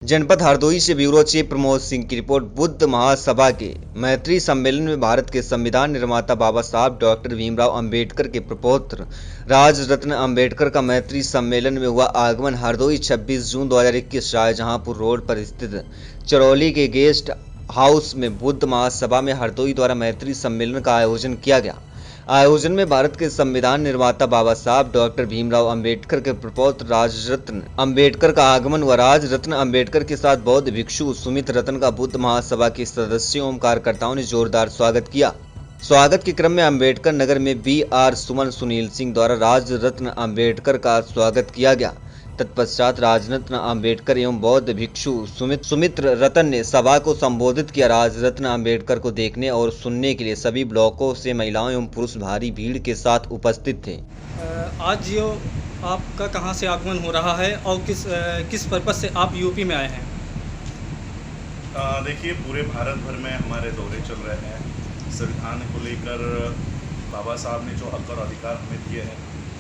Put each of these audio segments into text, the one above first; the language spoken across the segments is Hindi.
जनपद हरदोई से ब्यूरो चीफ प्रमोद सिंह की रिपोर्ट। बुद्ध महासभा के मैत्री सम्मेलन में भारत के संविधान निर्माता बाबा साहब डॉक्टर भीमराव अंबेडकर के प्रपौत्र राजरत्न अंबेडकर का मैत्री सम्मेलन में हुआ आगमन। हरदोई 26 जून 2021 शाहजहांपुर रोड पर स्थित चरौली के गेस्ट हाउस में बुद्ध महासभा में हरदोई द्वारा मैत्री सम्मेलन का आयोजन किया गया। आयोजन में भारत के संविधान निर्माता बाबा साहब डॉक्टर भीमराव अंबेडकर के प्रपौत्र राजरत्न अंबेडकर का आगमन व राजरत्न अंबेडकर के साथ बौद्ध भिक्षु सुमित रतन का बुद्ध महासभा के सदस्यों एवं कार्यकर्ताओं ने जोरदार स्वागत किया। स्वागत के क्रम में अंबेडकर नगर में BR सुमन सुनील सिंह द्वारा राजरत्न अंबेडकर का स्वागत किया गया। तत्पश्चात राजरत्न अंबेडकर एवं बौद्ध भिक्षु सुमित रतन ने सभा को संबोधित किया। राजरत्न अंबेडकर को देखने और सुनने के लिए सभी ब्लॉकों से महिलाओं एवं पुरुष भारी भीड़ के साथ उपस्थित थे। आज जो आपका कहां से आगमन हो रहा है और किस पर्पज से आप यूपी में आए हैं? देखिए, पूरे भारत भर में हमारे दौरे चल रहे हैं। संविधान को लेकर बाबा साहब ने जो हक और अधिकार हमें दिए हैं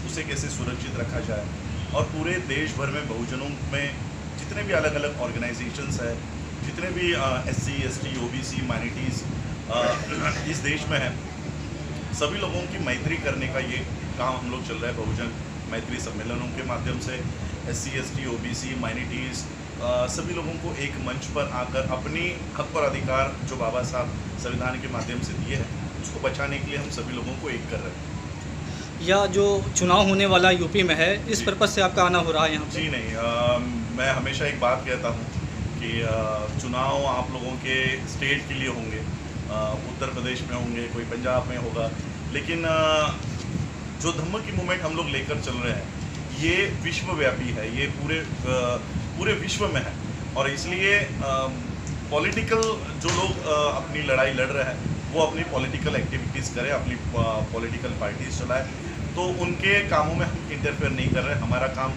उसे कैसे सुरक्षित रखा जाए, और पूरे देश भर में बहुजनों में जितने भी अलग अलग ऑर्गेनाइजेशंस हैं, जितने भी SC ST OBC माइनॉरिटीज़ इस देश में हैं, सभी लोगों की मैत्री करने का ये काम हम लोग चल रहा है। बहुजन मैत्री सम्मेलनों के माध्यम से SC ST OBC माइनॉरिटीज़ सभी लोगों को एक मंच पर आकर अपनी हक और अधिकार जो बाबा साहब संविधान के माध्यम से दिए हैं उसको बचाने के लिए हम सभी लोगों को एक कर रहे हैं। या जो चुनाव होने वाला यूपी में है, इस पर्पज से आपका आना हो रहा है यहाँ पे? जी नहीं, मैं हमेशा एक बात कहता हूँ कि चुनाव आप लोगों के स्टेट के लिए होंगे, उत्तर प्रदेश में होंगे, कोई पंजाब में होगा, लेकिन जो धम्म की मूवमेंट हम लोग लेकर चल रहे हैं ये विश्वव्यापी है, ये पूरे विश्व में है। और इसलिए पॉलिटिकल जो लोग अपनी लड़ाई लड़ रहे हैं वो अपनी पॉलिटिकल एक्टिविटीज़ करें, अपनी पॉलिटिकल पार्टीज चलाएं, तो उनके कामों में हम इंटरफेयर नहीं कर रहे। हमारा काम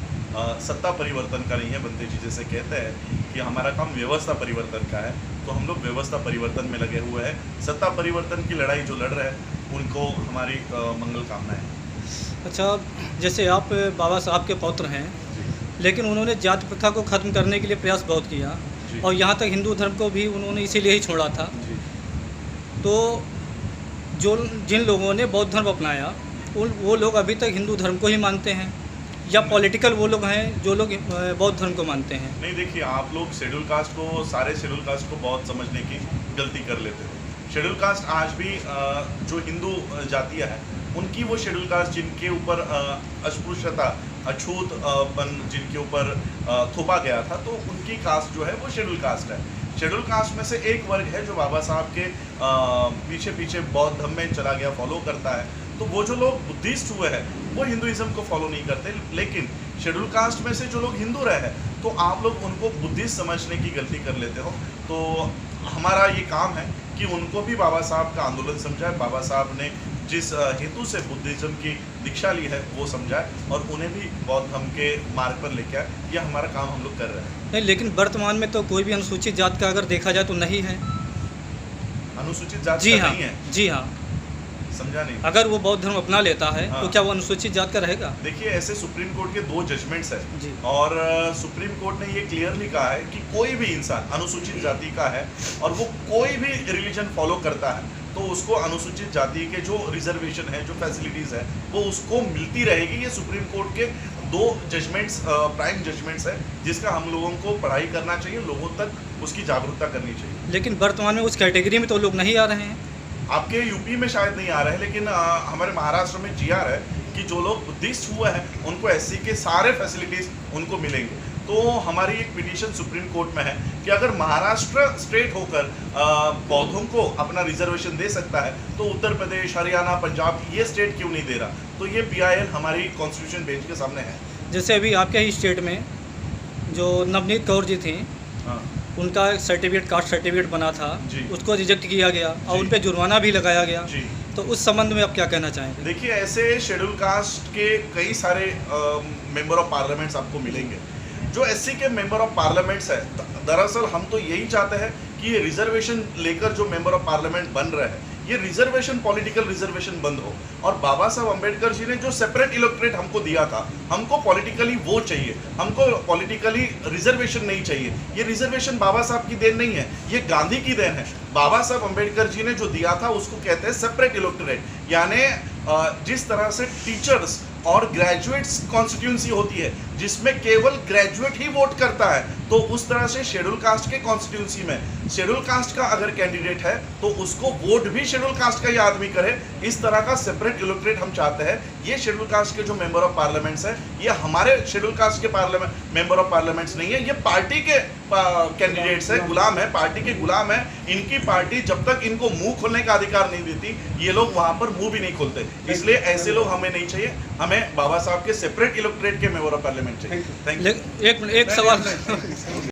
सत्ता परिवर्तन का नहीं है। बंदे जी जैसे कहते हैं कि हमारा काम व्यवस्था परिवर्तन का है, तो हम लोग व्यवस्था परिवर्तन में लगे हुए हैं। सत्ता परिवर्तन की लड़ाई जो लड़ रहे हैं उनको हमारी मंगल कामनाएं। अच्छा, जैसे आप बाबा साहब के पौत्र हैं, लेकिन उन्होंने जाति प्रथा को ख़त्म करने के लिए प्रयास बहुत किया और यहाँ तक हिंदू धर्म को भी उन्होंने इसीलिए ही छोड़ा था। तो जिन लोगों ने बौद्ध धर्म अपनाया वो लोग अभी तक हिंदू धर्म को ही मानते हैं, या पॉलिटिकल वो लोग हैं जो लोग बौद्ध धर्म को मानते हैं? नहीं, देखिए, आप लोग शेड्यूल कास्ट को, सारे शेड्यूल कास्ट को बहुत समझने की गलती कर लेते हो। शेड्यूल कास्ट आज भी जो हिंदू जातियाँ हैं उनकी वो शेड्यूल कास्ट जिनके ऊपर अस्पृश्यता, अछूतपन जिनके ऊपर थोपा गया था, तो उनकी कास्ट जो है वो शेड्यूल कास्ट है। शेड्यूल कास्ट में से एक वर्ग है जो बाबा साहब के पीछे पीछे बौद्ध धर्म में चला गया, फॉलो करता है। तो वो जो लोग बुद्धिस्ट हुए हैं वो हिंदुइज्म को फॉलो नहीं करते, लेकिन शेड्यूल कास्ट में से जो लोग हिंदू रहे हैं तो आप लोग उनको बुद्धिस्ट समझने की गलती कर लेते हो। तो हमारा ये काम है कि उनको भी बाबा साहब का आंदोलन समझाए, बाबा साहब ने जिस हेतु से बुद्धिज्म की दीक्षा ली है वो समझाए और उन्हें भी बौद्ध धर्म के मार्ग पर लेके आए। यह हमारा काम हम लोग कर रहे हैं। नहीं, लेकिन वर्तमान में तो कोई भी अनुसूचित जात का अगर देखा जाए तो नहीं है। अनुसूचित जात जी का हाँ, नहीं है? जी हाँ। समझा नहीं। अगर वो बौद्ध धर्म अपना लेता है हाँ। तो क्या वो अनुसूचित जात का रहेगा? देखिए, ऐसे सुप्रीम कोर्ट के 2 जजमेंट्स जी। हैं और सुप्रीम कोर्ट ने ये क्लियरली कहा है कि कोई भी इंसान अनुसूचित जाति का है और वो कोई भी रिलीजन फॉलो करता है तो उसको अनुसूचित जाति के जो रिजर्वेशन है, जो फैसिलिटीज़ है वो उसको मिलती रहेगी। ये सुप्रीम कोर्ट के 2 जजमेंट्स, प्राइम जजमेंट्स है, जिसका हम लोगों को पढ़ाई करना चाहिए, लोगों तक उसकी जागरूकता करनी चाहिए। लेकिन वर्तमान में उस कैटेगरी में तो लोग नहीं आ रहे हैं। आपके यूपी में शायद नहीं आ रहे हैं, लेकिन हमारे महाराष्ट्र में GR है कि जो लोग बुद्धिस्ट हुए हैं उनको SC के सारे फैसिलिटीज़ उनको मिलेंगे। तो हमारी एक पिटीशन सुप्रीम कोर्ट में है कि अगर महाराष्ट्र स्टेट होकर बौद्धों को अपना रिजर्वेशन दे सकता है तो उत्तर प्रदेश, हरियाणा, पंजाब ये स्टेट क्यों नहीं दे रहा? तो ये PIL हमारी कॉन्स्टिट्यूशन बेंच के सामने है। जैसे अभी आपके ही स्टेट में जो नवनीत कौर जी थी, हाँ, उनका सर्टिफिकेट, कास्ट सर्टिफिकेट बना था, उसको रिजेक्ट किया गया और उन पर जुर्माना भी लगाया गया। जी। तो उस संबंध में आप क्या कहना चाहेंगे? देखिए, ऐसे शेड्यूल कास्ट के कई सारे मेंबर ऑफ पार्लियामेंट्स आपको मिलेंगे। जो SC के मेंबर ऑफ पार्लियामेंट्स है, दरअसल हम तो यही चाहते हैं कि ये रिजर्वेशन लेकर जो मेंबर ऑफ पार्लियामेंट बन रहे हैं ये रिजर्वेशन, पॉलिटिकल रिजर्वेशन बंद हो और बाबा साहब अम्बेडकर जी ने जो सेपरेट इलेक्टोरेट हमको दिया था, हमको पॉलिटिकली वो चाहिए, हमको पॉलिटिकली रिजर्वेशन नहीं चाहिए। ये रिजर्वेशन बाबा साहब की देन नहीं है, ये गांधी की देन है। बाबा साहब अम्बेडकर जी ने जो दिया था उसको कहते हैं सेपरेट इलेक्टोरेट, यानी जिस तरह से टीचर्स और ग्रेजुएट्स कॉन्स्टिट्यूंसी होती है जिसमें केवल ग्रेजुएट ही वोट करता है, तो उस तरह से शेड्यूल कास्ट के कॉन्स्टिट्यूंसी में शेड्यूल कास्ट का अगर कैंडिडेट है तो उसको वोट भी शेड्यूल कास्ट का ही आदमी करे। इस तरह का सेपरेट इलेक्टोरेट हम चाहते हैं। ये शेड्यूल कास्ट के जो मेंबर ऑफ पार्लियामेंट्स है, ये हमारे शेड्यूल कास्ट के पार्लियामेंट मेंबर ऑफ पार्लियामेंट्स नहीं है, ये पार्टी के कैंडिडेट्स है, गुलाम है, पार्टी के गुलाम है। इनकी पार्टी जब तक इनको मुंह खोलने का अधिकार नहीं देती, ये लोग वहां पर मुंह भी नहीं खोलते। इसलिए ऐसे लोग हमें नहीं चाहिए, हमें बाबा साहब के सेपरेट इलेक्टोरेट के मेंबर ऑफ पार्लियामेंट चाहिए। Thank you. एक सवाल